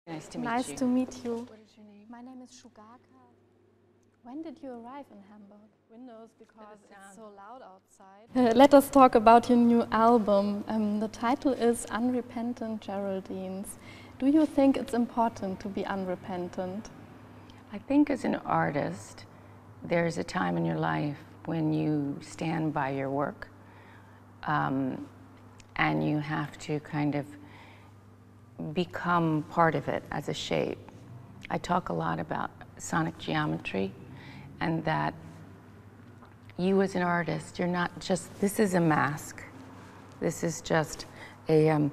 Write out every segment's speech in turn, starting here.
Nice to meet you. Nice to meet you. What is your name? My name is Shugaka. When did you arrive in Hamburg? Windows, because it's so loud outside. Let us talk about your new album. The title is Unrepentant Geraldines. Do you think it's important to be unrepentant? I think as an artist, there's a time in your life when you stand by your work and you have to kind of become part of it as a shape. I talk a lot about sonic geometry and that you as an artist, you're not just, this is a mask. This is just a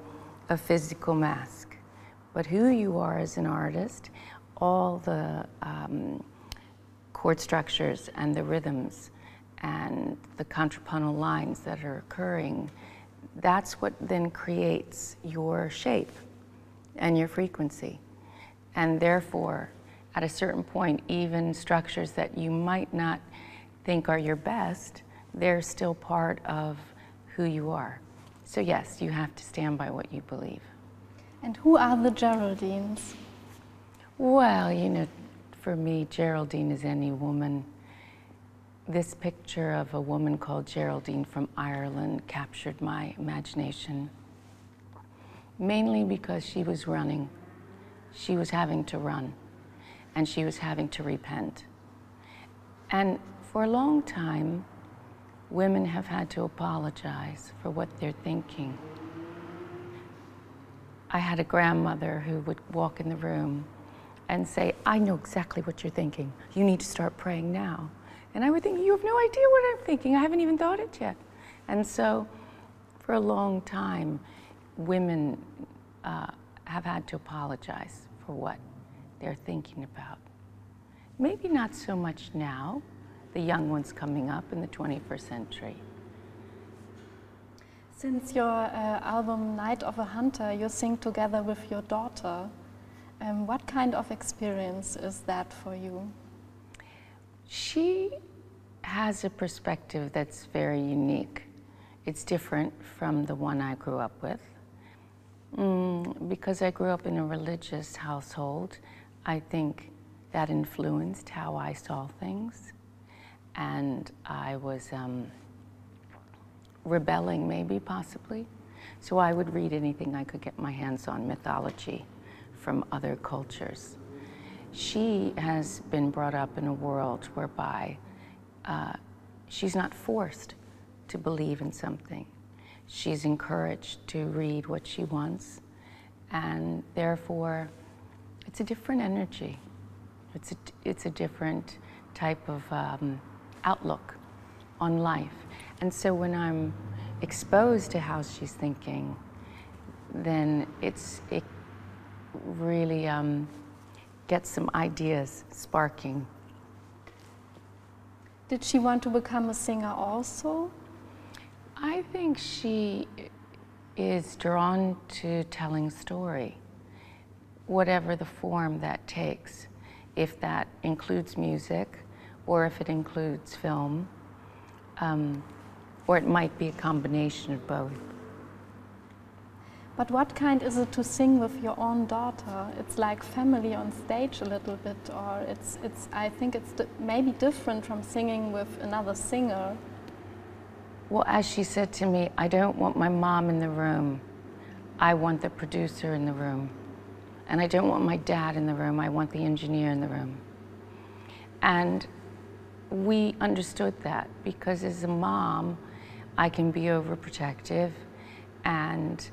physical mask. But who you are as an artist, all the chord structures and the rhythms and the contrapuntal lines that are occurring, that's what then creates your shape and your frequency. And therefore, at a certain point, even structures that you might not think are your best, they're still part of who you are. So yes, you have to stand by what you believe. And who are the Geraldines? Well, you know, for me, Geraldine is any woman. This picture of a woman called Geraldine from Ireland captured my imagination, mainly because she was running. She was having to run, and she was having to repent. And for a long time, women have had to apologize for what they're thinking. I had a grandmother who would walk in the room and say, I know exactly what you're thinking. You need to start praying now. And I would think, you have no idea what I'm thinking. I haven't even thought it yet. And so for a long time, women have had to apologize for what they're thinking about. Maybe not so much now, the young ones coming up in the 21st century. Since your album Night of a Hunter, you sing together with your daughter. What kind of experience is that for you? She has a perspective that's very unique. It's different from the one I grew up with. Because I grew up in a religious household, I think that influenced how I saw things. And I was rebelling, maybe, possibly. So I would read anything I could get my hands on, mythology from other cultures. She has been brought up in a world whereby she's not forced to believe in something. She's encouraged to read what she wants, and therefore it's a different energy. It's a different type of outlook on life. And so when I'm exposed to how she's thinking, then it really gets some ideas sparking. Did she want to become a singer also? I think she is drawn to telling story, whatever the form that takes. If that includes music, or if it includes film, or it might be a combination of both. But what kind is it to sing with your own daughter? It's like family on stage a little bit, or I think it's maybe different from singing with another singer. Well, as she said to me, I don't want my mom in the room. I want the producer in the room. And I don't want my dad in the room. I want the engineer in the room. And we understood that because as a mom, I can be overprotective, and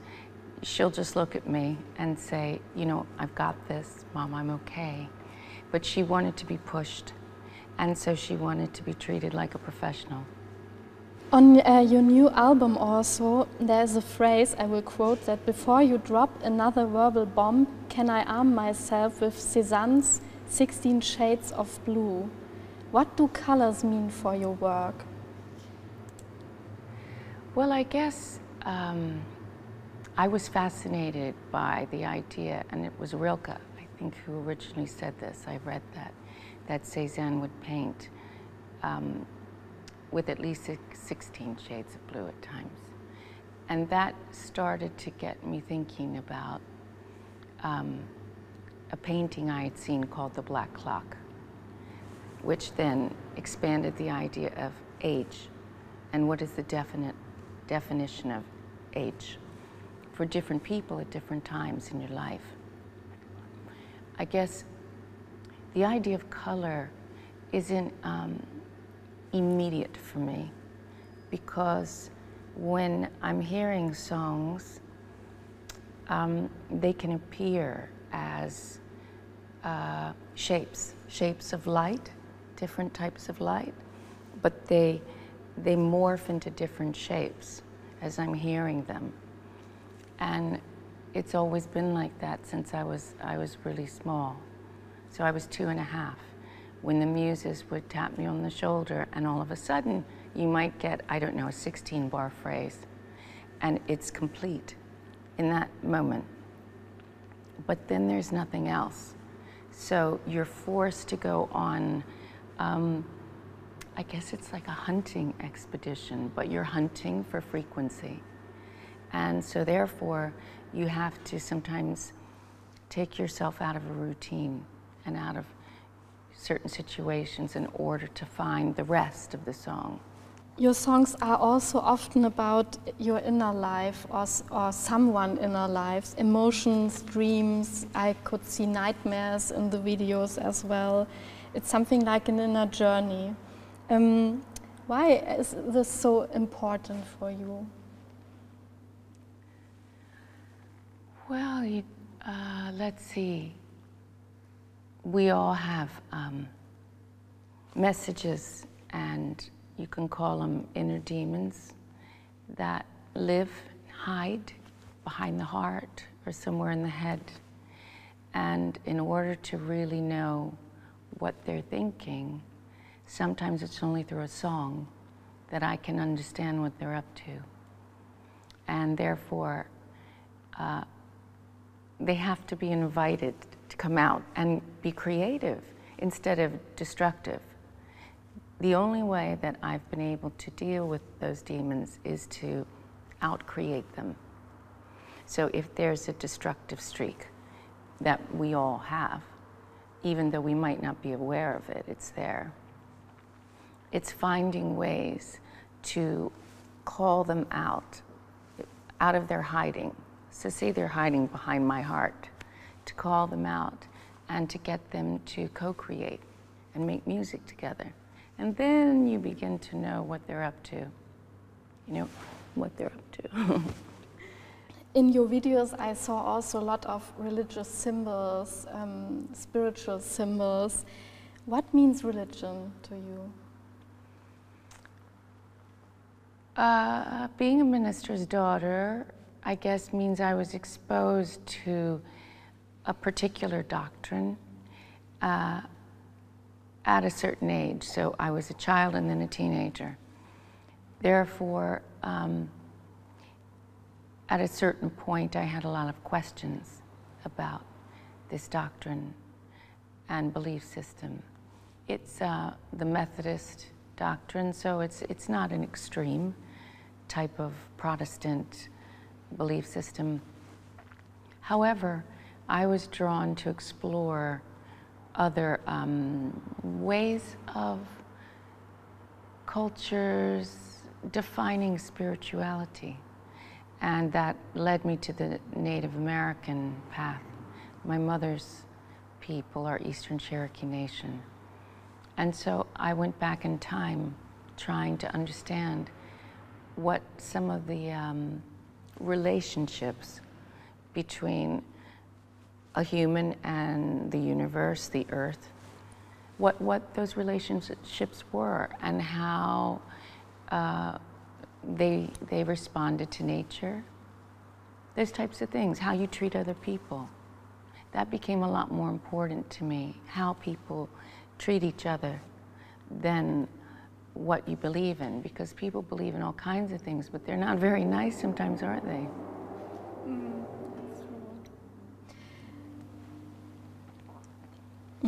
she'll just look at me and say, you know, I've got this, Mom, I'm okay. But she wanted to be pushed, and so she wanted to be treated like a professional. On your new album also, there's a phrase, I will quote, that before you drop another verbal bomb, can I arm myself with Cézanne's 16 Shades of Blue? What do colors mean for your work? Well, I guess I was fascinated by the idea, and it was Rilke, I think, who originally said this. I read that Cézanne would paint with at least 16 shades of blue at times. And that started to get me thinking about a painting I had seen called The Black Clock, which then expanded the idea of age and what is the definition of age for different people at different times in your life. I guess the idea of color isn't immediate for me, because when I'm hearing songs, they can appear as shapes of light, different types of light, but they morph into different shapes as I'm hearing them. And it's always been like that since I was really small. So I was 2.5 when the muses would tap me on the shoulder, and all of a sudden you might get, I don't know, a 16-bar phrase, and it's complete in that moment. But then there's nothing else. So you're forced to go on, I guess it's like a hunting expedition, but you're hunting for frequency. And so therefore, you have to sometimes take yourself out of a routine and out of certain situations in order to find the rest of the song. Your songs are also often about your inner life or someone inner lives, emotions, dreams. I could see nightmares in the videos as well. It's something like an inner journey. Why is this so important for you? Well, let's see. We all have messages, and you can call them inner demons, that live, hide behind the heart or somewhere in the head. And in order to really know what they're thinking, sometimes it's only through a song that I can understand what they're up to. And therefore, they have to be invited to come out and be creative instead of destructive. The only way that I've been able to deal with those demons is to out-create them. So if there's a destructive streak that we all have, even though we might not be aware of it, it's there. It's finding ways to call them out of their hiding. So say they're hiding behind my heart, to call them out and to get them to co-create and make music together. And then you begin to know what they're up to, you know, what they're up to. In your videos, I saw also a lot of religious symbols, spiritual symbols. What means religion to you? Being a minister's daughter, I guess, means I was exposed to a particular doctrine at a certain age. So I was a child and then a teenager. Therefore, at a certain point, I had a lot of questions about this doctrine and belief system. It's the Methodist doctrine, so it's not an extreme type of Protestant belief system. However, I was drawn to explore other ways of cultures defining spirituality, and that led me to the Native American path. My mother's people are Eastern Cherokee Nation, and so I went back in time trying to understand what some of the relationships between a human and the universe, the earth, what those relationships were and how they responded to nature, those types of things, how you treat other people. That became a lot more important to me, how people treat each other than what you believe in, because people believe in all kinds of things, but they're not very nice sometimes, aren't they? That's true.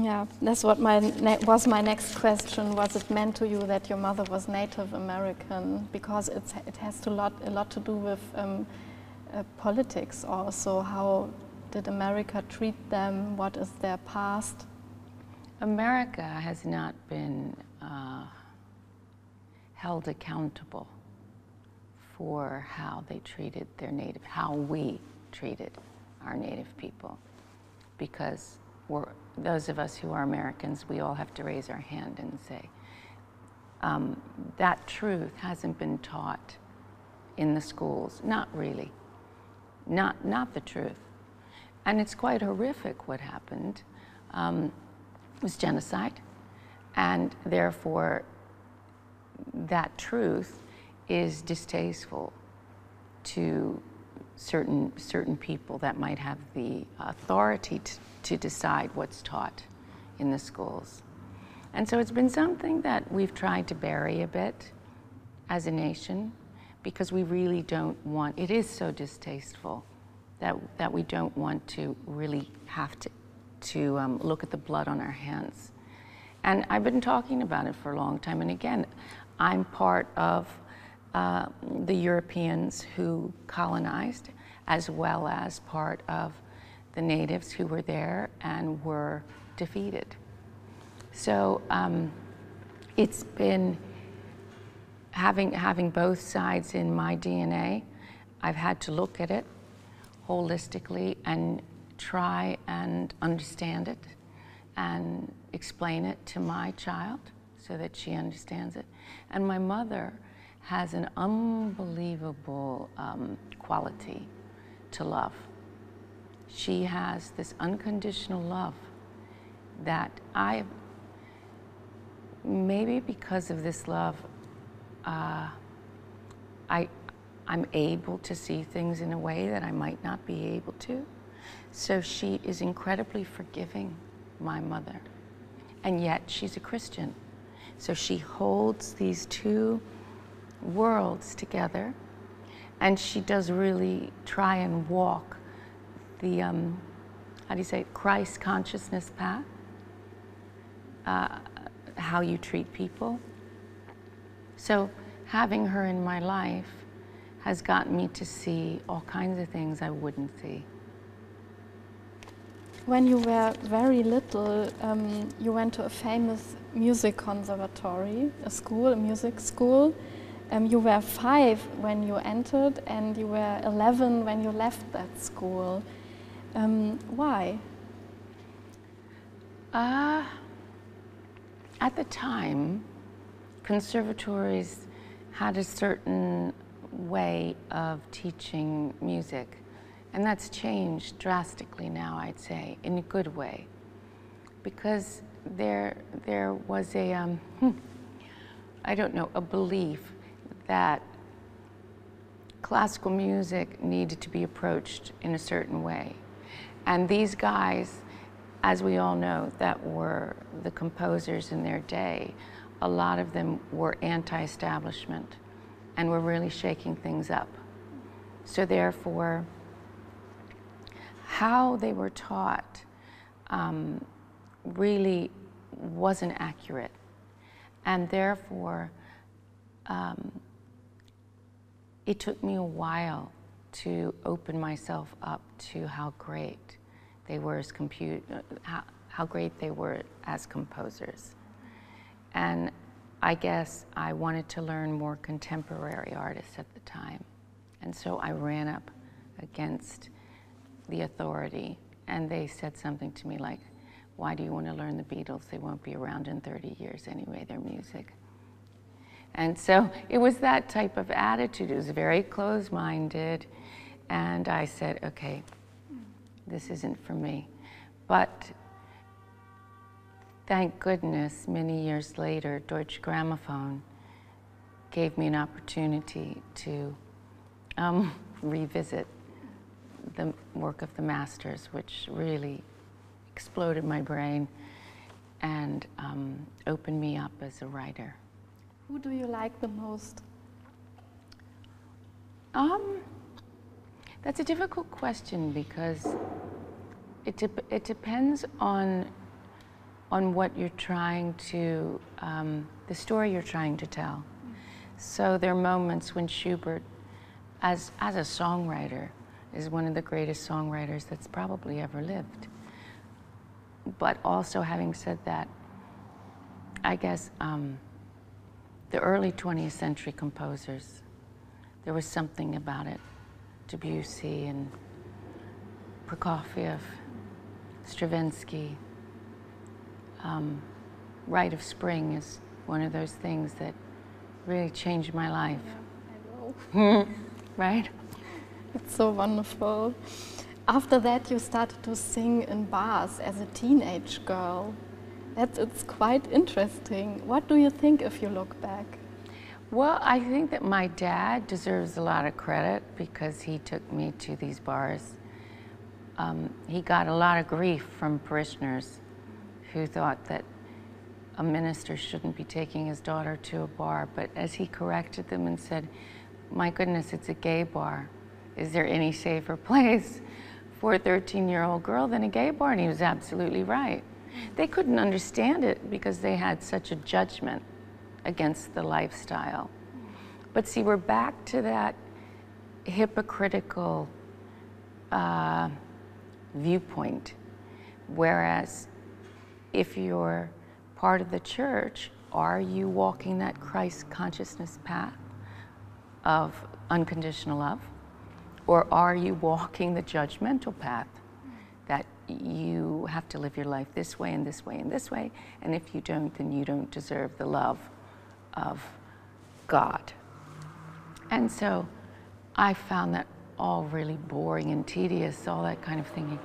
Yeah, that's what was my next question. Was it meant to you that your mother was Native American? Because it has a lot to do with politics also, how did America treat them? What is their past? America has not been held accountable for how they treated their native, how we treated our native people. Because those of us who are Americans, we all have to raise our hand and say, that truth hasn't been taught in the schools. Not really. Not the truth. And it's quite horrific what happened. It was genocide, and therefore that truth is distasteful to certain people that might have the authority to decide what's taught in the schools. And so it's been something that we've tried to bury a bit as a nation, because we really don't want, it is so distasteful that we don't want to really have to look at the blood on our hands. And I've been talking about it for a long time, and again, I'm part of the Europeans who colonized, as well as part of the natives who were there and were defeated. So it's been having both sides in my DNA. I've had to look at it holistically and try and understand it and explain it to my child so that she understands it. And my mother has an unbelievable quality to love. She has this unconditional love that maybe because of this love, I'm able to see things in a way that I might not be able to. So she is incredibly forgiving, my mother. And yet she's a Christian. So she holds these two worlds together, and she does really try and walk the, how do you say, Christ consciousness path, how you treat people. So having her in my life has gotten me to see all kinds of things I wouldn't see. When you were very little, you went to a famous music conservatory, a music school. You were 5 when you entered, and you were 11 when you left that school. Why? At the time, conservatories had a certain way of teaching music, and that's changed drastically now, I'd say, in a good way, because there was a I don't know, a belief that classical music needed to be approached in a certain way. And these guys, as we all know, that were the composers in their day, a lot of them were anti-establishment and were really shaking things up. So therefore, how they were taught really wasn't accurate. And therefore, it took me a while to open myself up to how great they were as how great they were as composers. And I guess I wanted to learn more contemporary artists at the time. And so I ran up against the authority, and they said something to me like, "Why do you want to learn the Beatles? They won't be around in 30 years anyway, their music." And so it was that type of attitude. It was very closed-minded. And I said, okay, this isn't for me. But thank goodness, many years later, Deutsche Grammophon gave me an opportunity to revisit the work of the masters, which really exploded my brain and opened me up as a writer. Who do you like the most? That's a difficult question, because it depends on what you're trying to, the story you're trying to tell. So there are moments when Schubert, as a songwriter, is one of the greatest songwriters that's probably ever lived. But also, having said that, I guess the early 20th century composers, there was something about it. Debussy and Prokofiev, Stravinsky. Rite of Spring is one of those things that really changed my life. Yeah, I know. Right? It's so wonderful. After that, you started to sing in bars as a teenage girl. It's quite interesting. What do you think if you look back? Well, I think that my dad deserves a lot of credit because he took me to these bars. He got a lot of grief from parishioners who thought that a minister shouldn't be taking his daughter to a bar, but as he corrected them and said, my goodness, it's a gay bar. Is there any safer place for a 13-year-old girl than a gay bar? And he was absolutely right. They couldn't understand it because they had such a judgment against the lifestyle. But see, we're back to that hypocritical viewpoint. Whereas if you're part of the church, are you walking that Christ consciousness path of unconditional love? Or are you walking the judgmental path that you have to live your life this way and this way and this way, and if you don't, then you don't deserve the love of God? And so I found that all really boring and tedious, all that kind of thinking.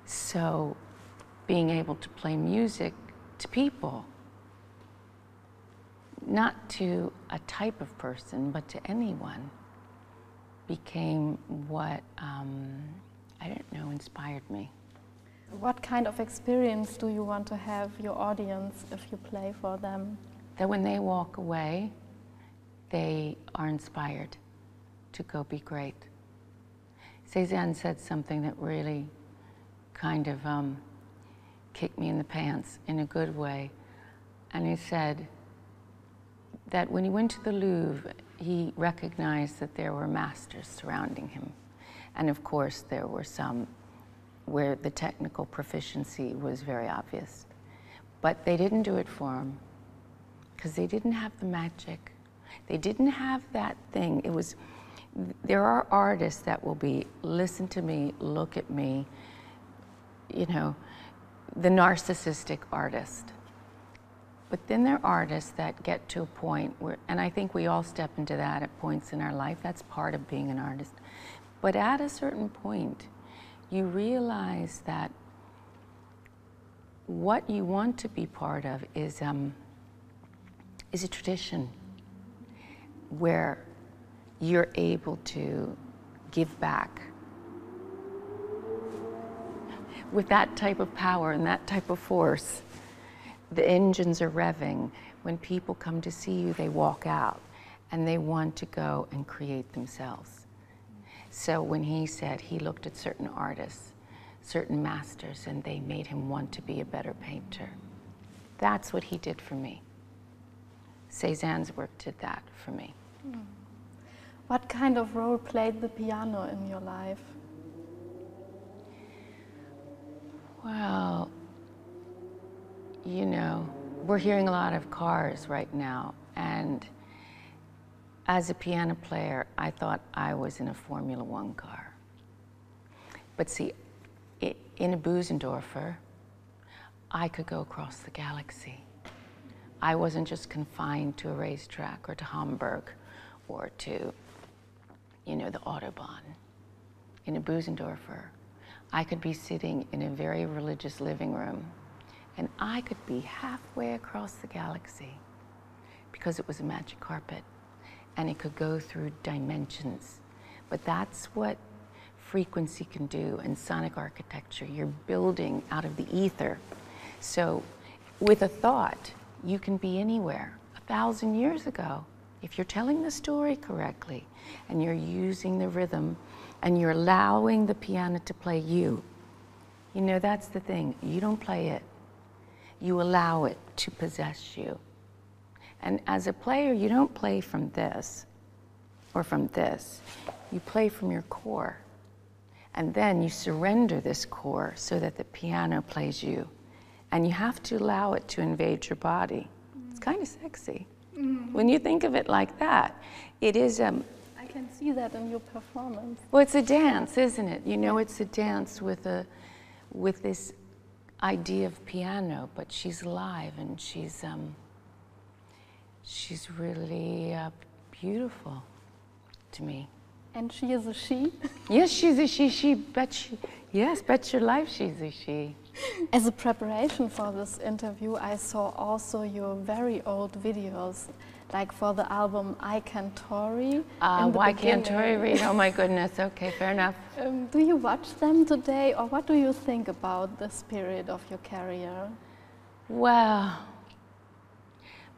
So being able to play music to people, not to a type of person, but to anyone, became what, I don't know, inspired me. What kind of experience do you want to have your audience if you play for them? That when they walk away, they are inspired to go be great. Cézanne said something that really kind of kicked me in the pants in a good way. And he said that when he went to the Louvre, he recognized that there were masters surrounding him. And of course, there were some where the technical proficiency was very obvious. But they didn't do it for him because they didn't have the magic. They didn't have that thing. It was, there are artists that will be, listen to me, look at me, you know, the narcissistic artist. But then there are artists that get to a point where, and I think we all step into that at points in our life, that's part of being an artist. But at a certain point, you realize that what you want to be part of is a tradition where you're able to give back with that type of power and that type of force. The engines are revving. When people come to see you, they walk out and they want to go and create themselves. So when he said he looked at certain artists, certain masters, and they made him want to be a better painter, that's what he did for me. Cézanne's work did that for me. What kind of role played the piano in your life? Well, you know, we're hearing a lot of cars right now, and as a piano player, I thought I was in a Formula One car. But see, in a Bösendorfer, I could go across the galaxy. I wasn't just confined to a racetrack or to Hamburg or to, you know, the Autobahn. In a Bösendorfer, I could be sitting in a very religious living room and I could be halfway across the galaxy because it was a magic carpet and it could go through dimensions. But that's what frequency can do in sonic architecture. You're building out of the ether. So with a thought, you can be anywhere. 1,000 years ago, if you're telling the story correctly and you're using the rhythm and you're allowing the piano to play you, you know, that's the thing. You don't play it. You allow it to possess you. And as a player, you don't play from this. or from this. You play from your core. And then you surrender this core so that the piano plays you. And you have to allow it to invade your body. It's kind of sexy. When you think of it like that, it is I can see that in your performance. well, it's a dance, isn't it? You know, it's a dance with this idea of piano, but she's alive and she's really beautiful to me. And she is a she? Yes, she's a she. Yes, bet your life she's a she. As a preparation for this interview, I saw also your very old videos, like for the album I Can Tori. Why can't Tori read? Oh my goodness, okay, fair enough. Do you watch them today, or what do you think about this period of your career? Well,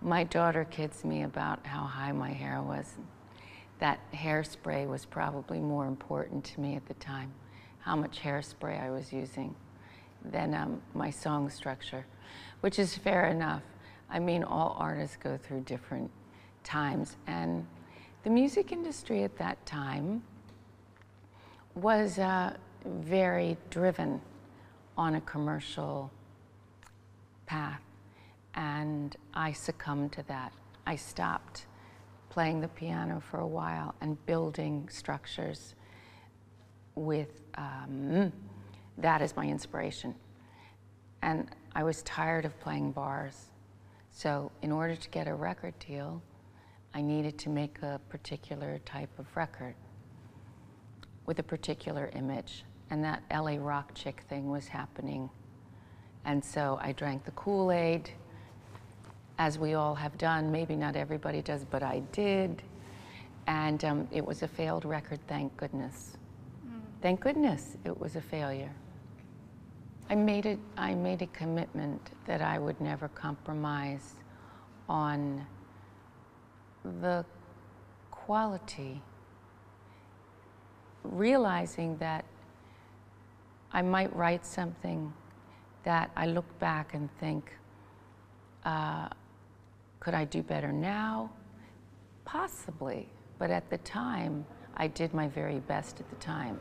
my daughter kids me about how high my hair was. That hairspray was probably more important to me at the time, how much hairspray I was using, than my song structure, which is fair enough. I mean, all artists go through different times, and the music industry at that time was very driven on a commercial path, and I succumbed to that. I stopped playing the piano for a while and building structures with that as my inspiration. And I was tired of playing bars. So in order to get a record deal, I needed to make a particular type of record with a particular image. And that LA rock chick thing was happening. And so I drank the Kool-Aid, as we all have done. Maybe not everybody does, but I did. And it was a failed record, thank goodness. Thank goodness it was a failure. I made a commitment that I would never compromise on the quality, realizing that I might write something that I look back and think, could I do better now? Possibly, but at the time, I did my very best at the time.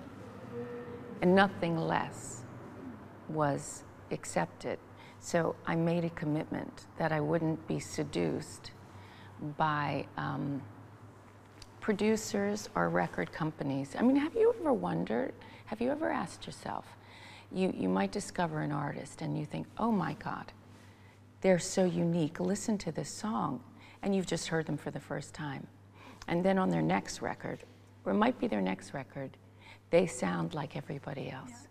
And nothing less was accepted. So I made a commitment that I wouldn't be seduced by producers or record companies. I mean, have you ever wondered, have you ever asked yourself, you might discover an artist and you think, oh my God, they're so unique, listen to this song, and you've just heard them for the first time. And then on their next record, or it might be their next record, they sound like everybody else. Yeah.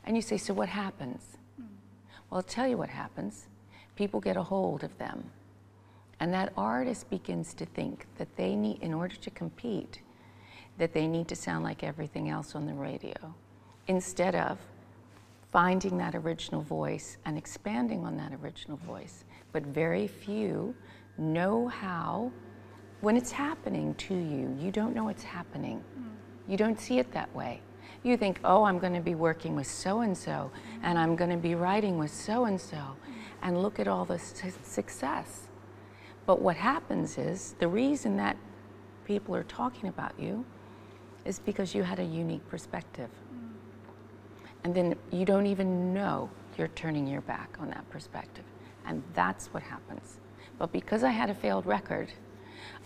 And you say, so what happens? Well, I'll tell you what happens. People get a hold of them. And that artist begins to think that they need, in order to compete, that they need to sound like everything else on the radio, instead of finding that original voice and expanding on that original voice. But very few know how, when it's happening to you, you don't know it's happening. You don't see it that way. You think, oh, I'm going to be working with so-and-so, and I'm going to be writing with so-and-so, and look at all the success. But what happens is, the reason that people are talking about you is because you had a unique perspective. And then you don't even know you're turning your back on that perspective. And that's what happens. But because I had a failed record,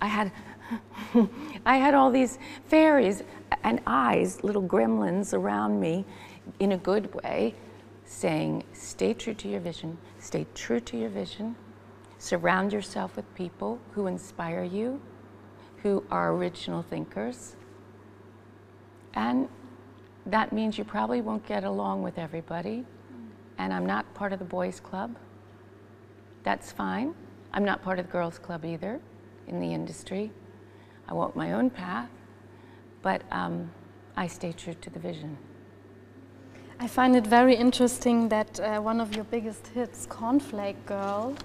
I had all these fairies and eyes, little gremlins around me in a good way, saying, stay true to your vision, stay true to your vision, surround yourself with people who inspire you, who are original thinkers, and that means you probably won't get along with everybody, and I'm not part of the boys' club. That's fine. I'm not part of the girls' club either in the industry. I want my own path, but I stay true to the vision. I find it very interesting that one of your biggest hits, Cornflake Girl,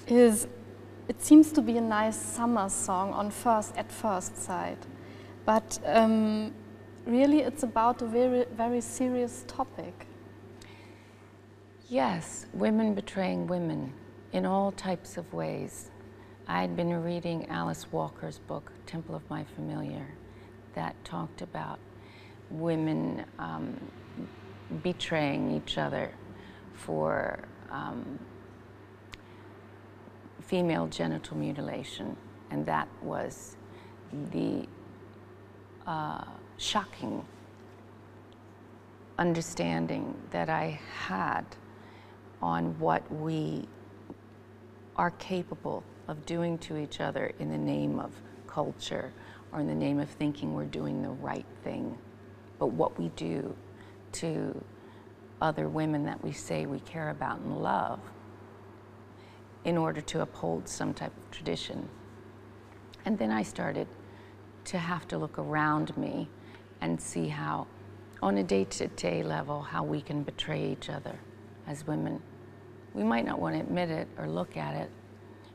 it seems to be a nice summer song at first sight, but really it's about a very, very serious topic. Yes, women betraying women in all types of ways. I had been reading Alice Walker's book, Temple of My Familiar, that talked about women betraying each other for female genital mutilation, and that was the shocking understanding that I had on what we are capable of doing to each other in the name of culture or in the name of thinking we're doing the right thing. But what we do to other women that we say we care about and love in order to uphold some type of tradition. And then I started to have to look around me and see how, on a day-to-day level, how we can betray each other as women. We might not want to admit it or look at it,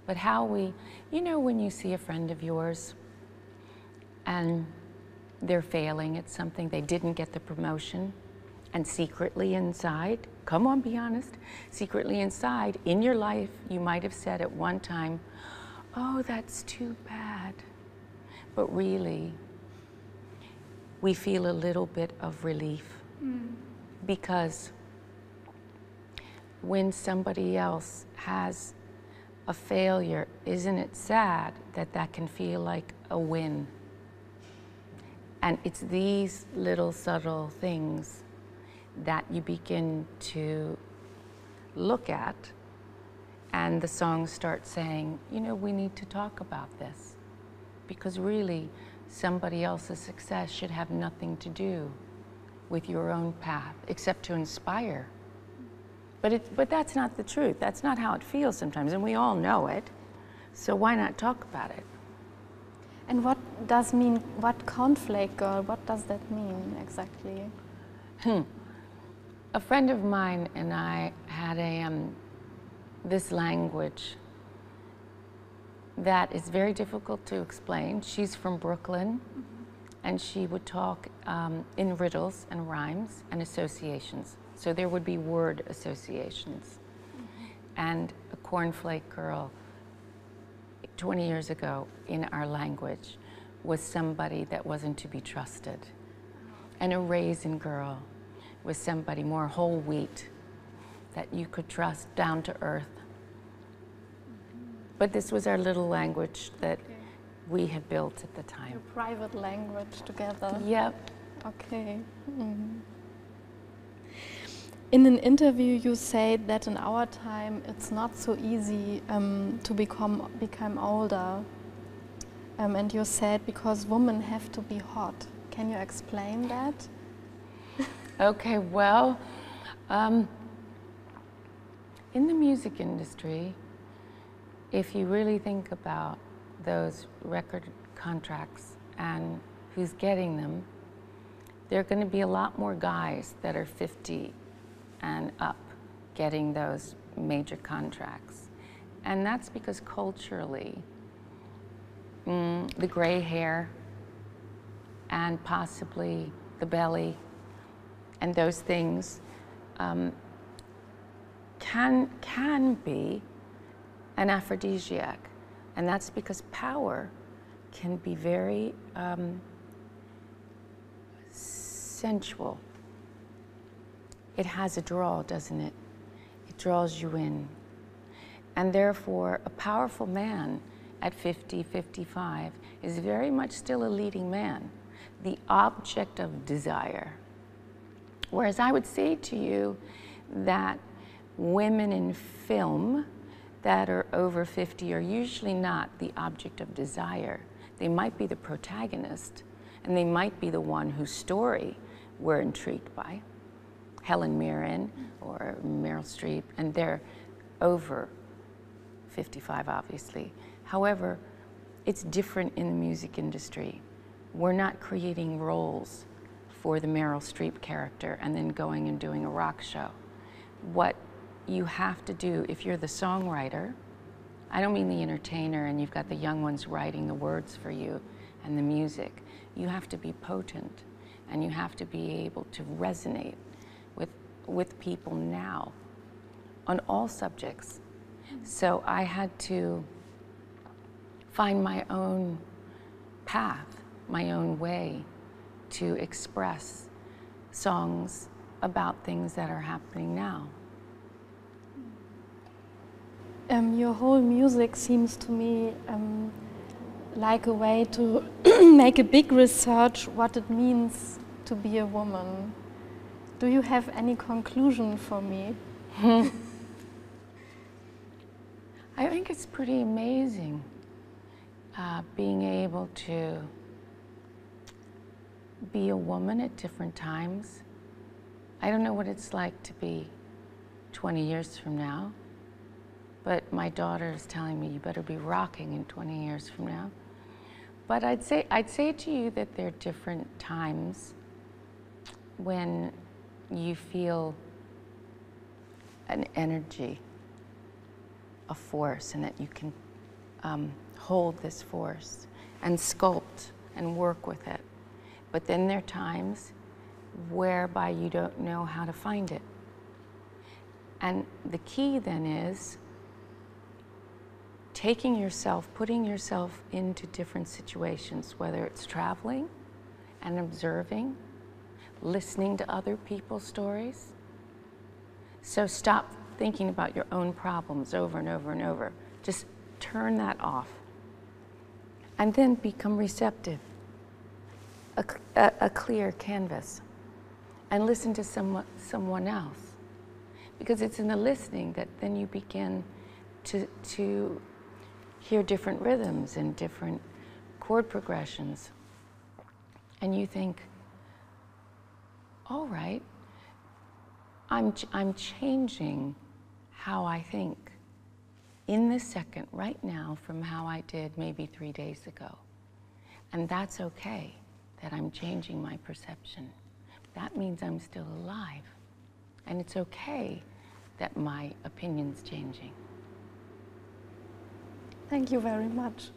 but how we, you know, when you see a friend of yours and they're failing at something, they didn't get the promotion, and secretly inside, come on, be honest, secretly inside, in your life, you might have said at one time, oh, that's too bad. But really, we feel a little bit of relief because when somebody else has a failure, isn't it sad that that can feel like a win? And it's these little subtle things that you begin to look at, and the songs start saying, you know, we need to talk about this, because really somebody else's success should have nothing to do with your own path except to inspire. But that's not the truth. That's not how it feels sometimes, and we all know it. So why not talk about it? And what does mean, what cornflake girl, what does that mean exactly? A friend of mine and I had this language that is very difficult to explain. She's from Brooklyn, and she would talk in riddles and rhymes and associations. So there would be word associations. And a cornflake girl 20 years ago in our language was somebody that wasn't to be trusted. And a raisin girl was somebody more whole wheat that you could trust, down to earth. But this was our little language that we had built at the time. Your private language together. Yep. Okay. In an interview, you said that in our time it's not so easy to become older. And you said because women have to be hot. Can you explain that? Okay, well, in the music industry, if you really think about those record contracts and who's getting them, there are going to be a lot more guys that are 50 and up getting those major contracts. And that's because culturally, the gray hair and possibly the belly and those things can be an aphrodisiac. And that's because power can be very sensual. It has a draw, doesn't it? It draws you in. And therefore, a powerful man at 50, 55 is very much still a leading man, the object of desire. Whereas I would say to you that women in film that are over 50 are usually not the object of desire. They might be the protagonist, and they might be the one whose story we're intrigued by. Helen Mirren or Meryl Streep, and they're over 55, obviously. However, it's different in the music industry. We're not creating roles for the Meryl Streep character and then going and doing a rock show. What you have to do, if you're the songwriter, I don't mean the entertainer and you've got the young ones writing the words for you and the music, you have to be potent and you have to be able to resonate with people now on all subjects. So I had to find my own path my own way to express songs about things that are happening now. Your whole music seems to me like a way to make a big research what it means to be a woman. Do you have any conclusion for me? I think it's pretty amazing being able to be a woman at different times. I don't know what it's like to be 20 years from now, but my daughter is telling me you better be rocking in 20 years from now. But I'd say to you that there are different times when you feel an energy, a force, and that you can hold this force and sculpt and work with it. But then there are times whereby you don't know how to find it. And the key then is taking yourself, putting yourself into different situations, whether it's traveling and observing, listening to other people's stories. So stop thinking about your own problems over and over and over. Just turn that off. And then become receptive, a clear canvas. And listen to someone else. Because it's in the listening that then you begin to hear different rhythms and different chord progressions. And you think, all right, I'm changing how I think in this second, right now, from how I did maybe 3 days ago. And that's okay, that I'm changing my perception. That means I'm still alive. And it's okay that my opinion's changing. Thank you very much.